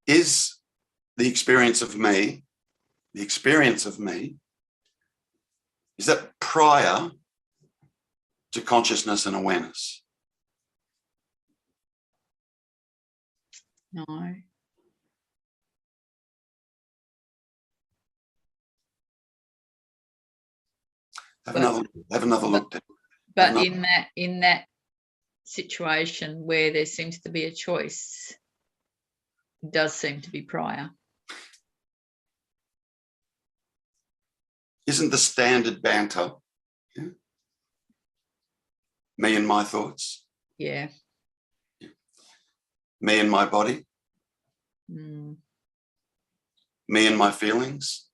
is the experience of me, is that prior to consciousness and awareness? No. Have another look. But in that situation where there seems to be a choice, it does seem to be prior. Isn't the standard banter, yeah, me and my thoughts? Yeah. Me and my body? Mm. Me and my feelings?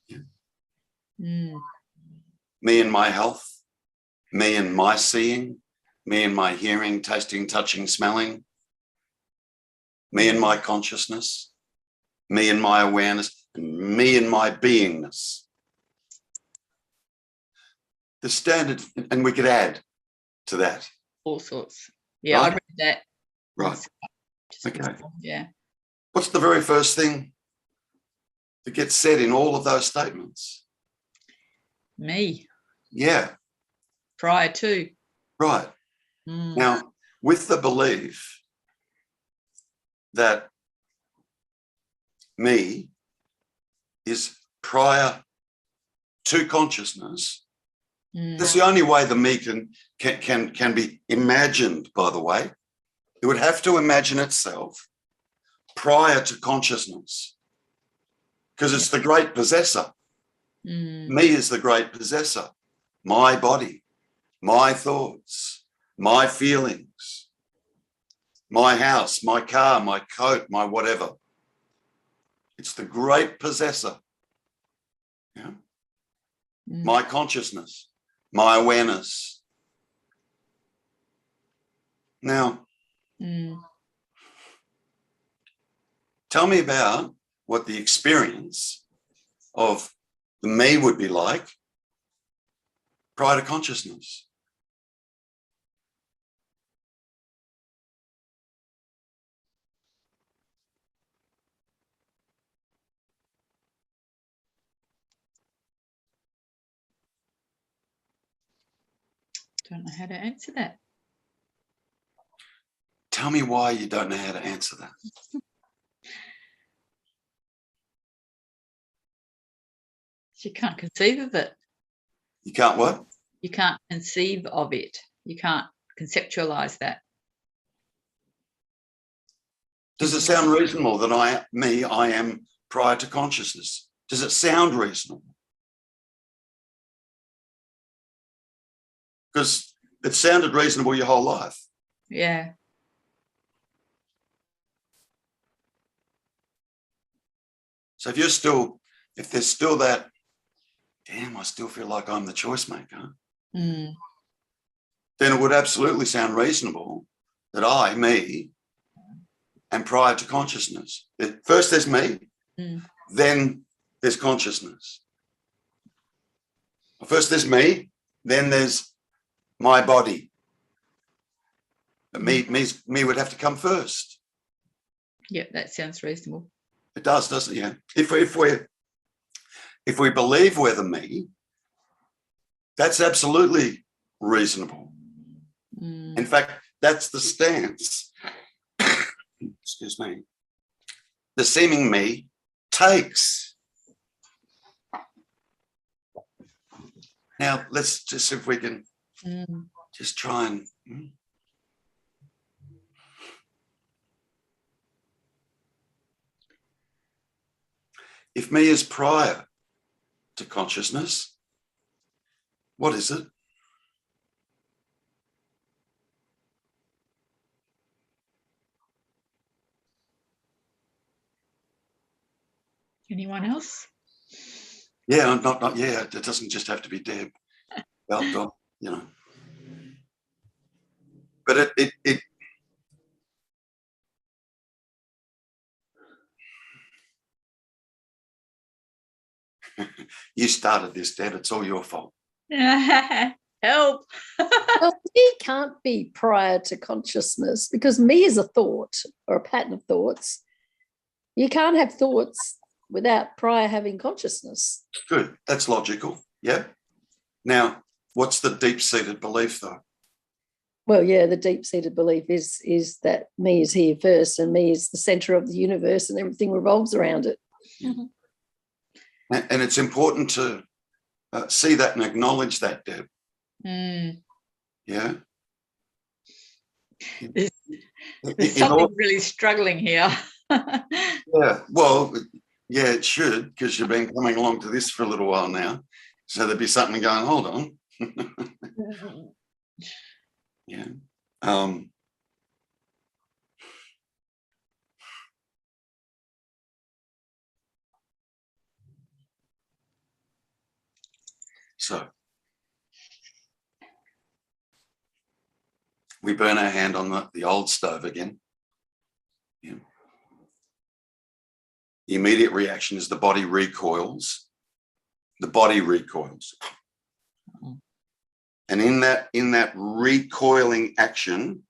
Yeah. Mm. Me and my health? Me and my seeing? Me and my hearing, tasting, touching, smelling? Me and my consciousness? Me and my awareness? And me and my beingness? The standard, and we could add to that. All sorts. Yeah, right? I read that. Right. Okay. Before. Yeah. What's the very first thing that gets said in all of those statements? Me. Yeah. Prior to. Right. Mm. Now, with the belief that me is prior to consciousness, that's the only way the me can be imagined, by the way. It would have to imagine itself prior to consciousness, because it's the great possessor. Me is the great possessor. My body, my thoughts, my feelings, my house, my car, my coat, my whatever. It's the great possessor. Yeah. My consciousness, my awareness. Now, tell me about what the experience of the me would be like prior to consciousness. Don't know how to answer that. Tell me why you don't know how to answer that. You can't conceive of it. You can't what? You can't conceive of it. You can't conceptualize that. Does it sound reasonable that I am prior to consciousness? Does it sound reasonable? Because it sounded reasonable your whole life. Yeah. So if there's still that, damn, I still feel like I'm the choice maker, then it would absolutely sound reasonable that me, am prior to consciousness. First there's me, then there's consciousness. First there's me, then there's my body. Me would have to come first. Yeah, that sounds reasonable. It does, doesn't it? Yeah. If we believe we're the me, that's absolutely reasonable. In fact, that's the stance, excuse me, the seeming me takes. Now, let's just see if we can just try and... If me is prior to consciousness, what is it? Anyone else? Yeah, not yeah. It doesn't just have to be Deb. Well, you know. But it you started this, Deb. It's all your fault. Help. Well, me can't be prior to consciousness because me is a thought or a pattern of thoughts. You can't have thoughts without prior having consciousness. Good. That's logical. Yeah. Now, what's the deep-seated belief, though? Well, yeah, the deep-seated belief is that me is here first and me is the center of the universe and everything revolves around it. Mm-hmm. And it's important to see that and acknowledge that, Deb. Mm. Yeah. There's something really struggling here. Yeah. Well, yeah, it should, because you've been coming along to this for a little while now. So there'd be something going, hold on. Yeah. So we burn our hand on the old stove again. Yeah. The immediate reaction is the body recoils. The body recoils. And in that recoiling action,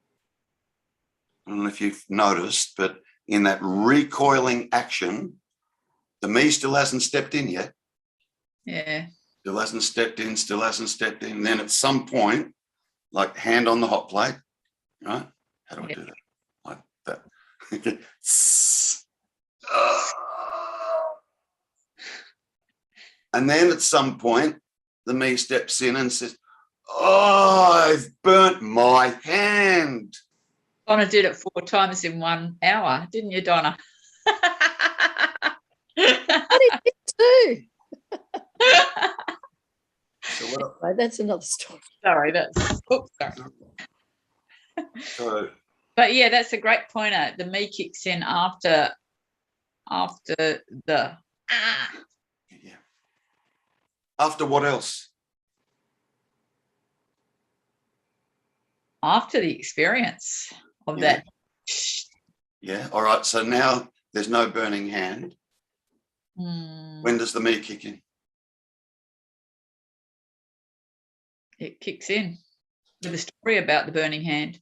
I don't know if you've noticed, but in that recoiling action, the me still hasn't stepped in yet. Yeah. Still hasn't stepped in, still hasn't stepped in. And then at some point, like hand on the hot plate, right? How do I do that? Like that. And then at some point, the me steps in and says, oh, I've burnt my hand. Donna did it 4 times in 1 hour, didn't you, Donna? I did it too. So what? Right, that's another story. Sorry, that's. Oops, sorry. So, But yeah, that's a great pointer. The me kicks in after the yeah. After what else? after the experience of Yeah. that. Yeah. All right. So now there's no burning hand. When does the me kick in? It kicks in with a story about the burning hand.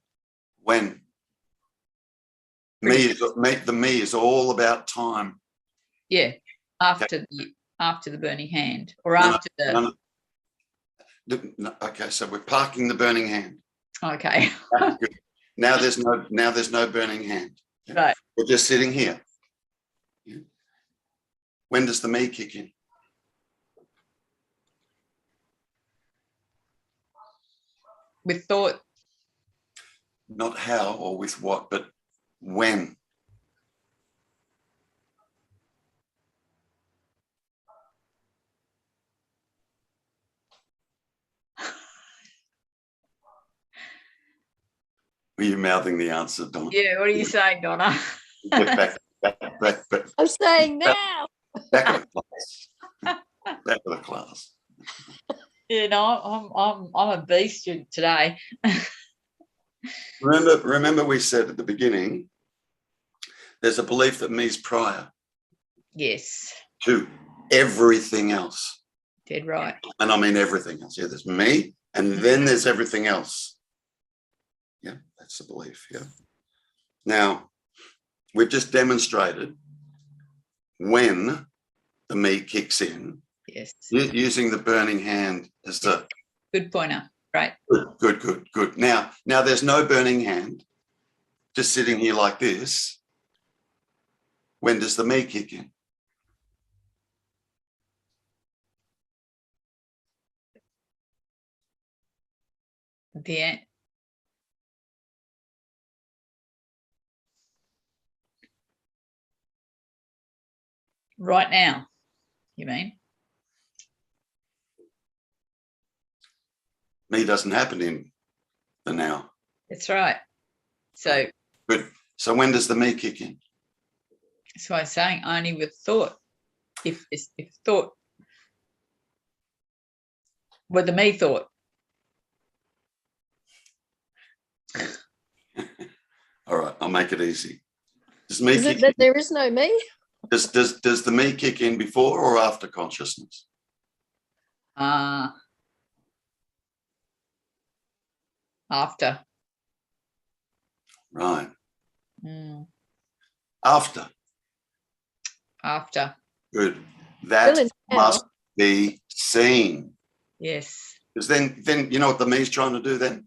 When? The me is all about time. Yeah, after the burning hand, or after the. No, okay, so we're parking the burning hand. Okay. Now there's no burning hand. Yeah? Right. We're just sitting here. Yeah? When does the me kick in? With thought. Not how or with what, but when. Were you mouthing the answer, Donna? Yeah, what are you saying, Donna? Back. I'm saying now. Back of the class. Back of the class. You know, I'm a B student today. Remember we said at the beginning, there's a belief that me's prior. Yes. To everything else. Dead right. And I mean everything else. Yeah, there's me, and then there's everything else. Yeah, that's the belief. Yeah. Now, we've just demonstrated when the me kicks in. Yes. Using the burning hand as the good pointer. Right. Good. Now there's no burning hand. Just sitting here like this. When does the me kick in? The end. Right now, you mean? Me doesn't happen in the now. That's right. So good. So when does the me kick in? That's why I'm saying only with thought. If thought were the me thought. All right, I'll make it easy. Does me is it that there is no me? Does the me kick in before or after consciousness? After. Right. Mm. After. After. Good. That Still in now. must be seen. Yes. Because then you know what the me's trying to do then?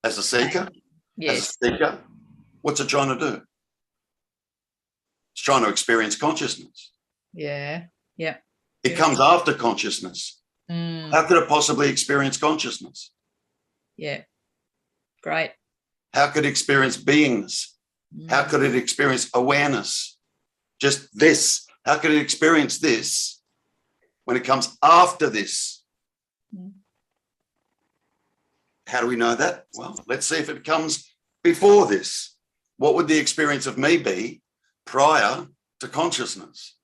As a seeker? Yes. As a seeker, what's it trying to do? It's trying to experience consciousness. Yeah. Yeah. It comes after consciousness. Mm. How could it possibly experience consciousness? Yeah. Great. How could it experience beingness? How could it experience awareness? Just this. How could it experience this when it comes after this? Mm. How do we know that? Well, let's see if it comes before this. What would the experience of me be prior to consciousness?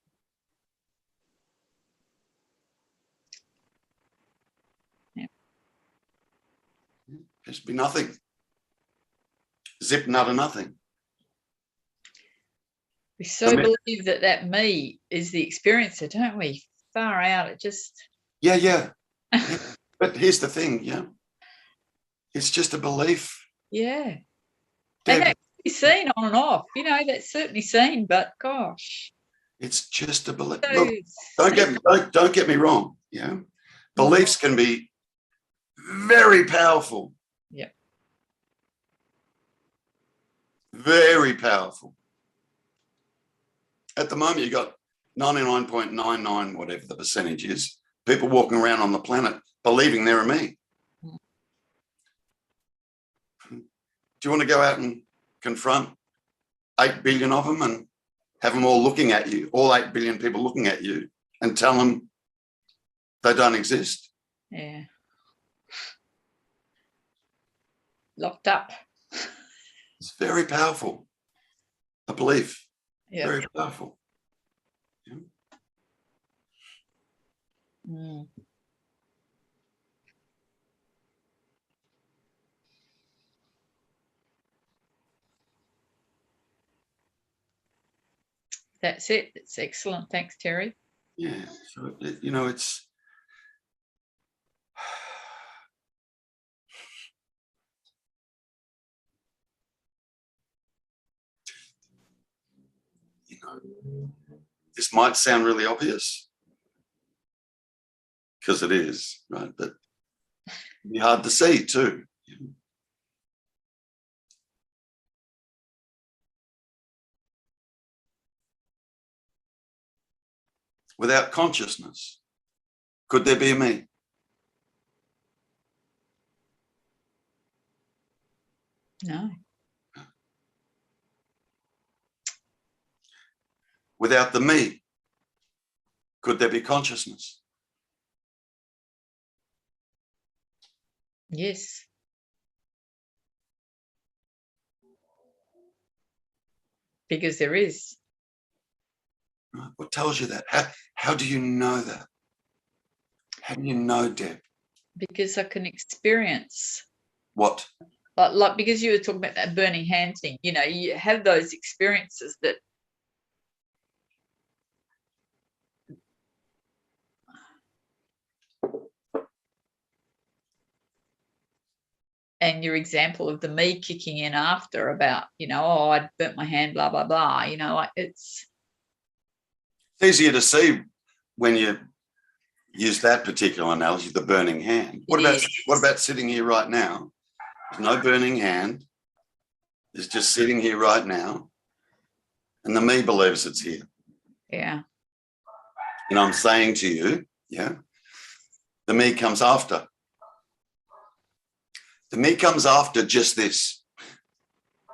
Yeah. Just be nothing. Zip, nutter, nothing. We so believe that me is the experiencer, don't we? Far out. It just. Yeah. But here's the thing, it's just a belief. Yeah. Deb, And that can be seen on and off. You know, that's certainly seen, but gosh. it's just a belief. So Look, don't get me wrong. Beliefs can be very powerful. Yeah. Very powerful. At the moment, you've got 99.99, whatever the percentage is, people walking around on the planet believing they're a me. Do you want to go out and confront 8 billion of them and have them all looking at you, all 8 billion people looking at you, and tell them they don't exist? Yeah. Locked up. It's very powerful. A belief. Yeah. Very powerful. Mm. That's it. It's excellent. Thanks, Terry. Yeah. So, it's. This might sound really obvious, because it is, right? But it'd be hard to see too. Without consciousness, could there be a me? No. Without the me, could there be consciousness? Yes. Because there is. Right? What tells you that? How do you know that? How do you know, Deb? Because I can experience. What? Like because you were talking about that burning hand thing, you have those experiences that and your example of the me kicking in after about, I burnt my hand, blah, blah, blah, like it's easier to see when you use that particular analogy, the burning hand. What about sitting here right now? There's no burning hand. It's just sitting here right now. And the me believes it's here. Yeah. And I'm saying to you, the me comes after. The me comes after just this.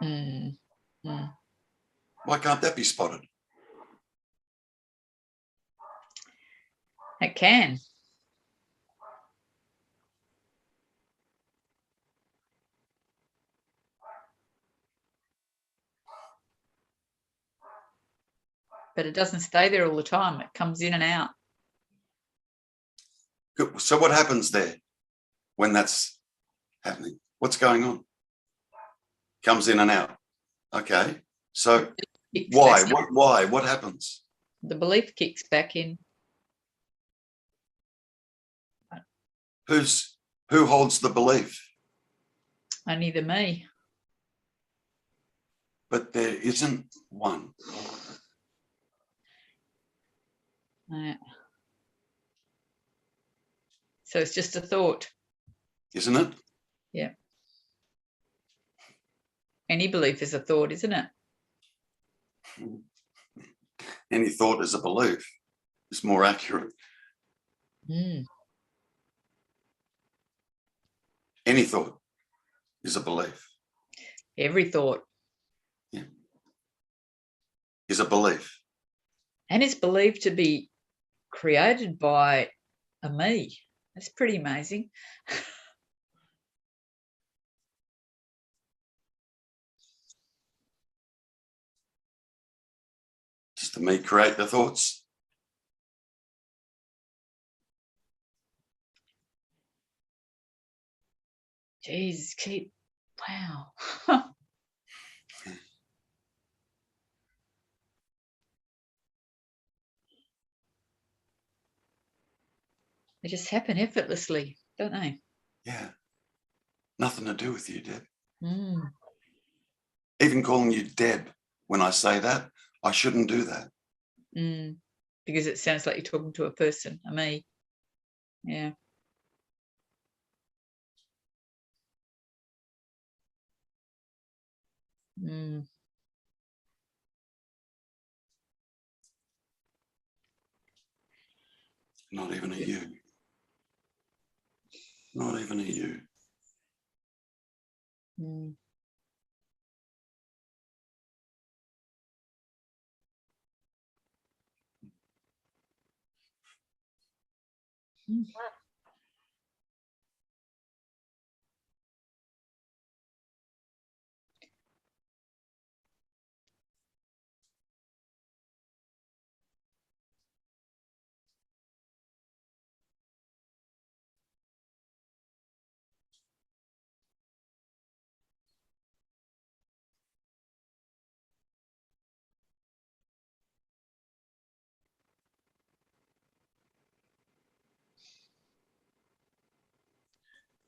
Mm. Mm. Why can't that be spotted? It can. But it doesn't stay there all the time. It comes in and out. So what happens there when that's happening? What's going on? Comes in and out. Okay. So why? Why? What happens? The belief kicks back in. Who's Who holds the belief? Only the me. But there isn't one. Yeah. So it's just a thought. Isn't it? Yeah. Any belief is a thought, isn't it? Any thought is a belief. It's more accurate. Any thought is a belief. Every thought. Yeah. Is a belief. And it's believed to be created by a me. That's pretty amazing. Does the me create the thoughts? Jeez, wow. They just happen effortlessly, don't they? Yeah. Nothing to do with you, Deb. Mm. Even calling you Deb, when I say that, I shouldn't do that. Because it sounds like you're talking to a person, a me. Yeah. Not even a you. Not even a you.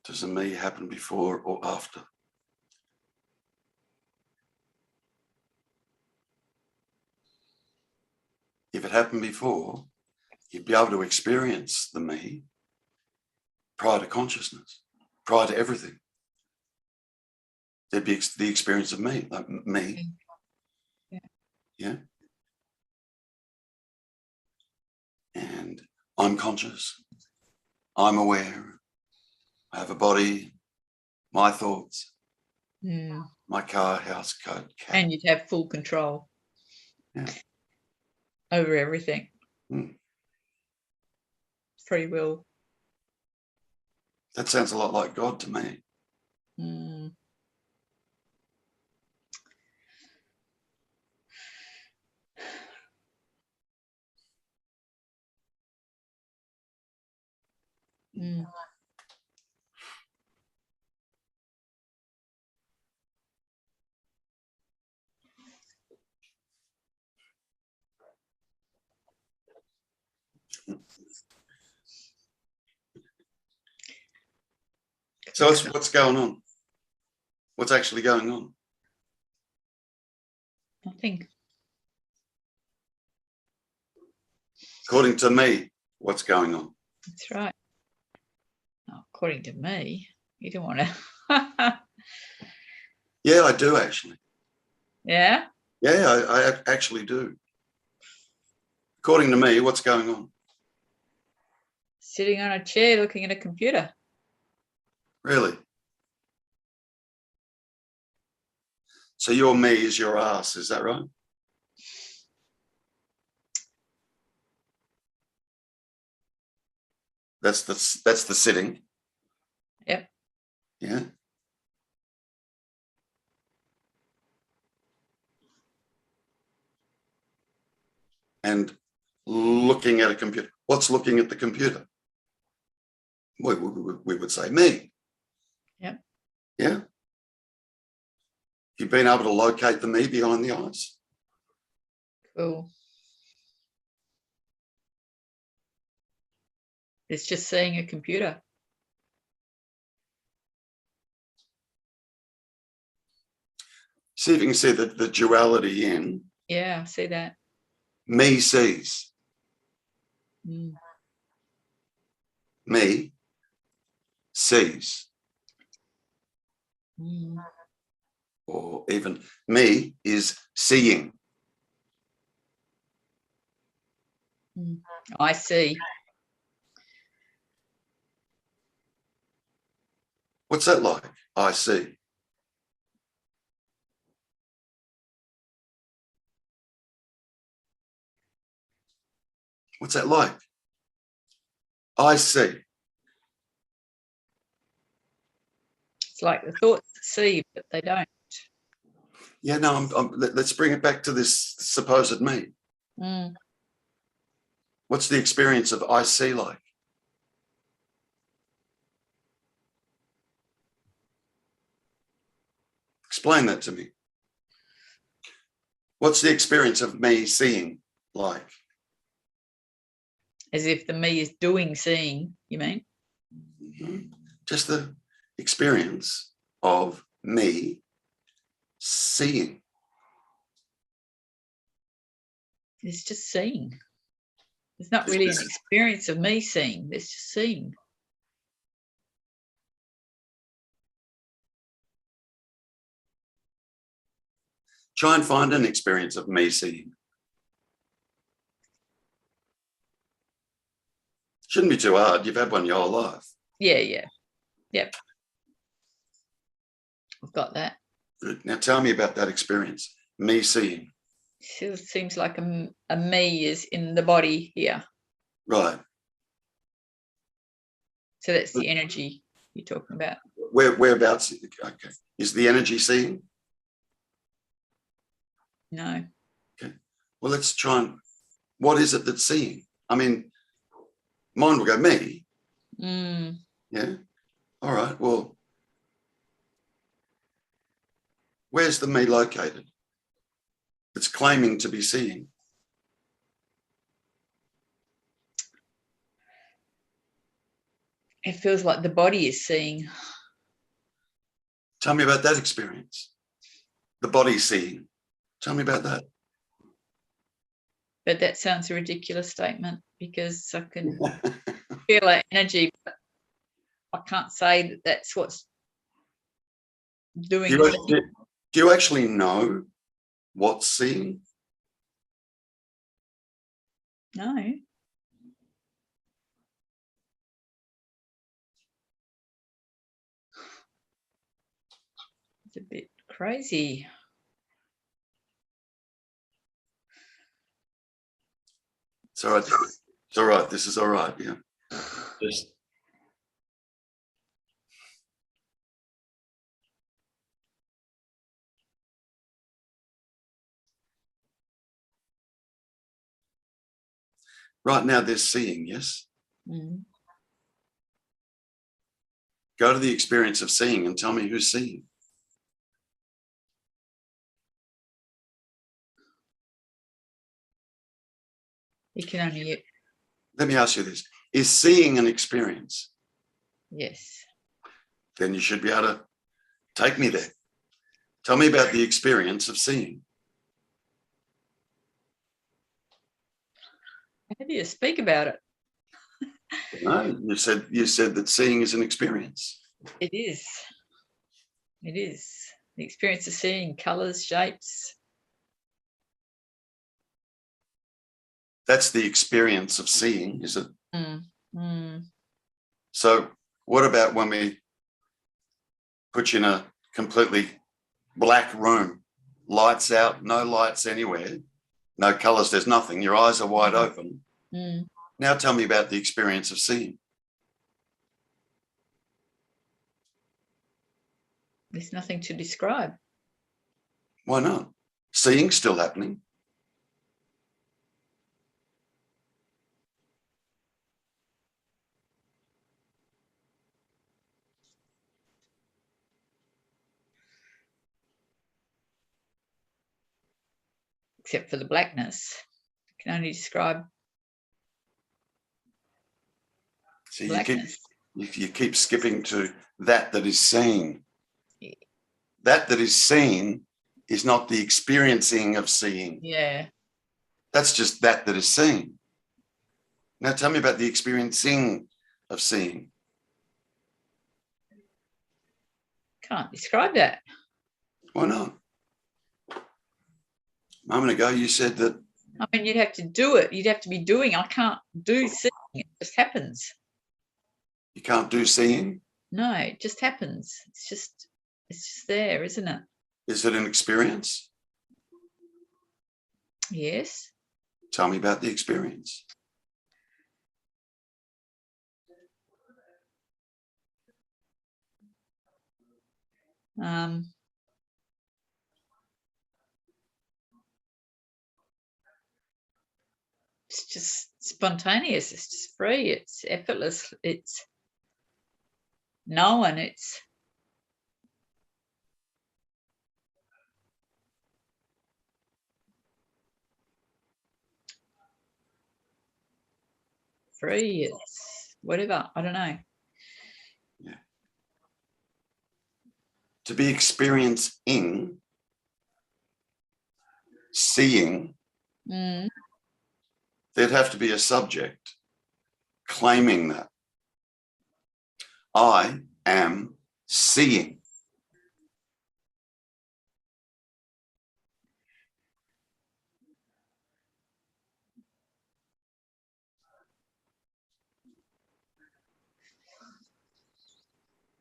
Does the me happen before or after? If it happened before, you'd be able to experience the me prior to consciousness, prior to everything. There'd be the experience of me, like me. Yeah. And I'm conscious. I'm aware. I have a body, my thoughts, my car, house, coat, cat. And you'd have full control over everything. Free will. That sounds a lot like God to me. So what's going on? What's actually going on? Nothing. According to me, what's going on? That's right. Oh, according to me, you don't want to. Yeah, I do actually. Yeah? Yeah, I actually do. According to me, what's going on? Sitting on a chair looking at a computer. Really? So your me is your ass, is that right? That's the sitting. Yep. Yeah. And looking at a computer. What's looking at the computer? We would say me. Yep. Yeah. You've been able to locate the me behind the eyes. Cool. It's just seeing a computer. See if you can see the duality in Yeah, I see that. me sees. Mm. Me sees. Mm. Or even me is seeing. Mm. I see. What's that like? I see. What's that like? I see. It's like the thoughts see, but they don't. Yeah, no, let's bring it back to this supposed me. Mm. What's the experience of I see like? Explain that to me. What's the experience of me seeing like? As if the me is doing seeing, you mean? Mm-hmm. Just the experience of me seeing. It's just seeing. It's not really an experience of me seeing. It's just seeing. Try and find an experience of me seeing. Shouldn't be too hard. You've had one your whole life. Yeah. Yep. I've got that. Good. Now tell me about that experience. Me seeing. It seems like a me is in the body here. Right. So that's the energy you're talking about. Whereabouts? Okay. Is the energy seeing? No. Okay. Well, let's try and. What is it that's seeing? I mean, mine will go me. Mm. Yeah. All right. Well, where's the me located? It's claiming to be seeing. It feels like the body is seeing. Tell me about that experience. The body seeing. Tell me about that. But that sounds a ridiculous statement because I can feel that energy, but I can't say that that's what's doing Do you actually know what's seeing? No. It's a bit crazy. It's all right. It's all right. This is all right. Yeah. Just right now they're seeing, yes? Mm. Go to the experience of seeing and tell me who's seeing. You can only, Let me ask you this. Is seeing an experience? yes. Then you should be able to take me there. Tell me about the experience of seeing. How do you speak about it? No, you said that seeing is an experience. It is. It is. The experience of seeing colours, shapes. That's the experience of seeing, is it? Mm. Mm. So what about when we put you in a completely black room, lights out, no lights anywhere, no colours, there's nothing, your eyes are wide open. Mm. Now tell me about the experience of seeing. There's nothing to describe. Why not? Seeing's still happening. Except for the blackness. I can only describe See, blackness. you keep skipping to that is seen. Yeah. That is seen is not the experiencing of seeing. Yeah. That's just that is seen. Now tell me about the experiencing of seeing. Can't describe that. Why not? A moment ago you said that. I mean, you'd have to do it. You'd have to be doing. I can't do seeing. It just happens. You can't do seeing? No, it just happens. It's just there, isn't it? Is it an experience? Yes. Tell me about the experience. It's just spontaneous. It's just free. It's effortless. It's known. It's free. It's whatever. I don't know. Yeah. To be experiencing, seeing, Mm. there'd have to be a subject claiming that. I am seeing.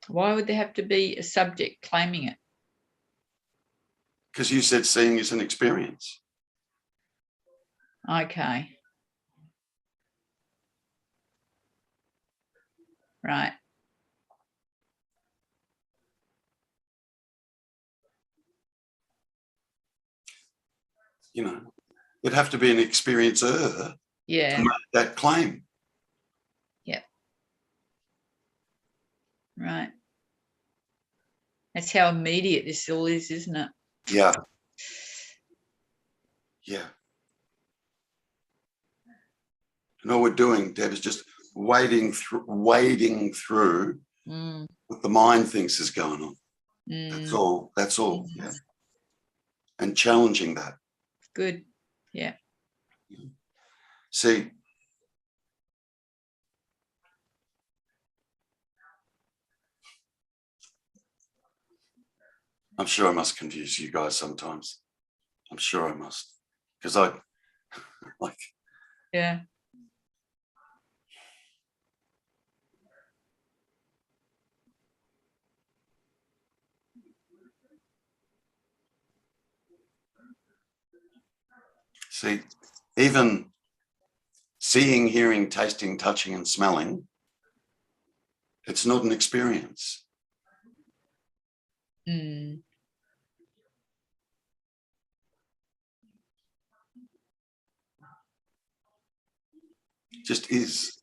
Why would there have to be a subject claiming it? Because you said seeing is an experience. Okay. Right. You know, it'd have to be an experiencer Yeah. to make that claim. Yeah. Right. That's how immediate this all is, isn't it? Yeah. Yeah. And all we're doing, Deb, is just wading through what the mind thinks is going on. That's all. That's all. Yeah. And challenging that. Good. Yeah. See, I'm sure I must confuse you guys sometimes. I'm sure I must. Because I like, Yeah. see, even seeing, hearing, tasting, touching, and smelling, it's not an experience. Mm. It just is.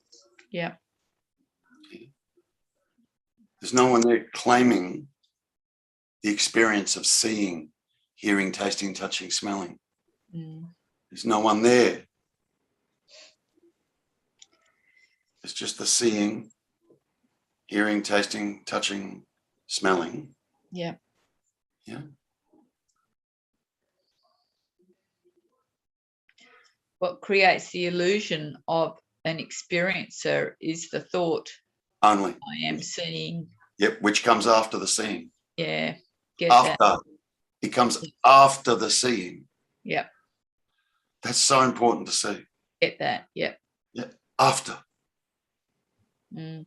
Yeah. There's no one there claiming the experience of seeing, hearing, tasting, touching, smelling. There's no one there. It's just the seeing, hearing, tasting, touching, smelling. Yeah. Yeah. What creates the illusion of an experiencer is the thought, Only. I am seeing. Yep, which comes after the seeing. Yeah. Get After. that. It comes after the seeing. Yeah. That's so important to see. Get that. Yeah. Yeah. After. Mm.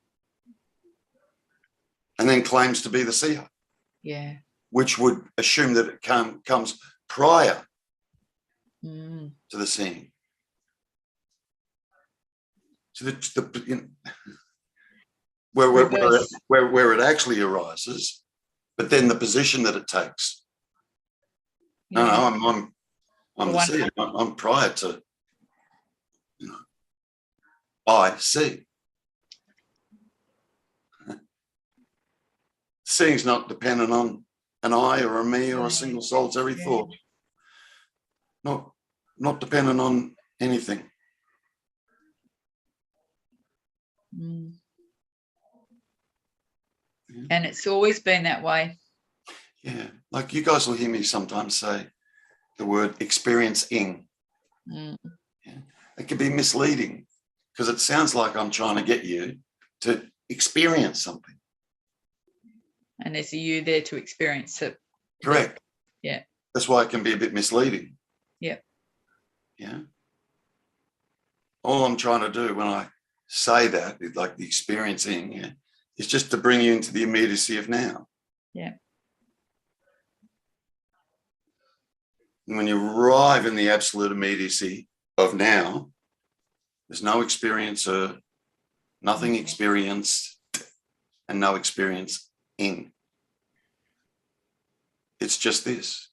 And then claims to be the seer. Yeah. Which would assume that it comes prior Mm. to the seeing. So where it actually arises, but then the position that it takes. Yeah. No, I'm the seer. I'm prior to, I see. Seeing's not dependent on an I or a me or a single soul. It's every thought. Not dependent on anything. And it's always been that way. Yeah, like you guys will hear me sometimes say the word experiencing. Mm. Yeah. It can be misleading because it sounds like I'm trying to get you to experience something. And there's a you there to experience it. Correct. Yeah. That's why it can be a bit misleading. Yeah. Yeah. All I'm trying to do when I say that, like the experiencing, yeah, is just to bring you into the immediacy of now. Yeah. And when you arrive in the absolute immediacy of now, there's no experiencer, nothing experienced, and no experience in. It's just this.